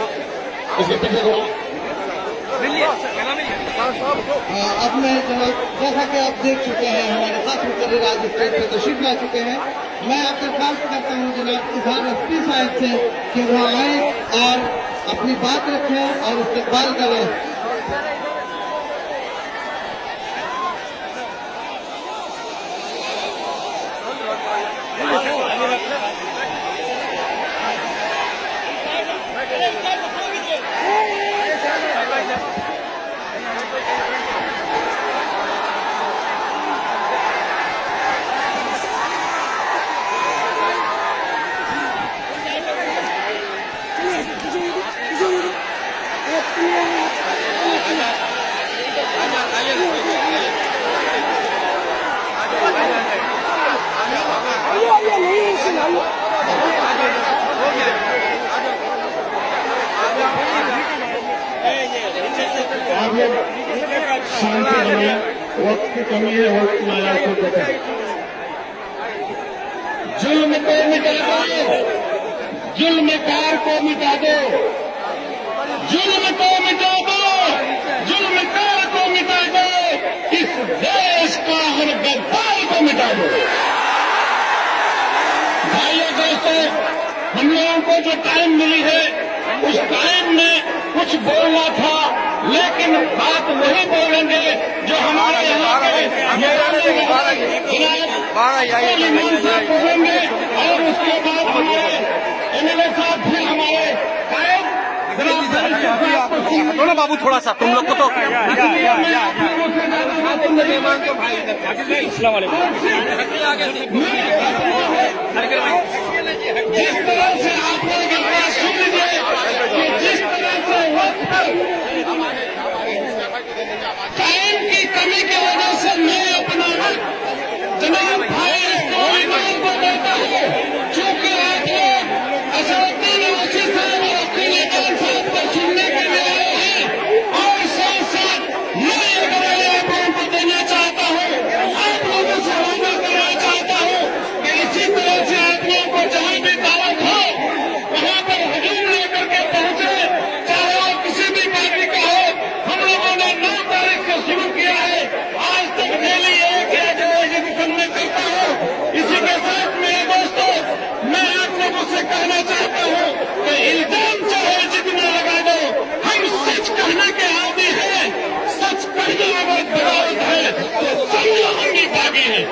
इसके पीछे को अब मैं जैसा कि आप देख चुके हैं हमारे साथ मुकर्रर आज स्टेज पर तशरीफ ला चुके हैं। मैं आपसे दरख्वास्त करता हूँ जनाब इजहार रफ्ती साहब से कि वो आए और अपनी बात रखें और इस्तकबाल करें। शांति हमें वक्त की कमी है, वक्त माया को बचा। जुल्म को मिटा दो, जुल्मकार को मिटा दो, जुल्म को मिटा दो, जुल्मकार को मिटा दो, इस देश का हर गद्दार को मिटा दो। भाइयों दोस्तों, हम लोगों को जो टाइम मिली है उस टाइम में कुछ बोलना था, लेकिन बात वही बोलेंगे जो हमारे यहाँ के बोलेंगे और उसके बाद हमारे एमएलए साहब फिर हमारे थोड़ा बाबू थोड़ा सा तुम लोग को तो जिस तरह से आप लोग सुन लीजिए कि जिस तरह से टाइम की कमी की वजह से मैं अपना जनाब भाई को देता हूँ, चूंकि आप लोग असदुद्दीन ओवैसी साहब और अब्दुल खान साहब को सुनने के लिए आए हैं और साथ साथ मैं एक राय आप लोगों को देना चाहता हूँ, आप लोगों से वादा करना चाहता हूँ कि इसी तरह से आप लोगों को जहाँ भी दावत हो वहाँ पर हुजूम लेकर के पहुंचे, चाहे वो किसी भी पार्टी का हो। हम लोगों ने 9 तारीख से शुरू किया है, आज तक डेली एक या दो एग्जीबिशन में करता हूँ। इसी के साथ मेरे दोस्तों, मैं आप लोगों से कहना चाहता हूँ कि इल्जाम चाहे जितना लगा दो, हम सच कहने के आदी हैं। सच कहना अगर बगावत है तो समझो हम भी बागी हैं।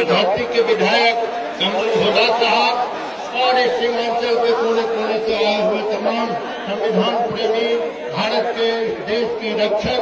धरती के विधायक अमरुल हुदा साहब और इस सीमांचल के कोने कोने से आए हुए तमाम संविधान प्रेमी, भारत के देश के रक्षक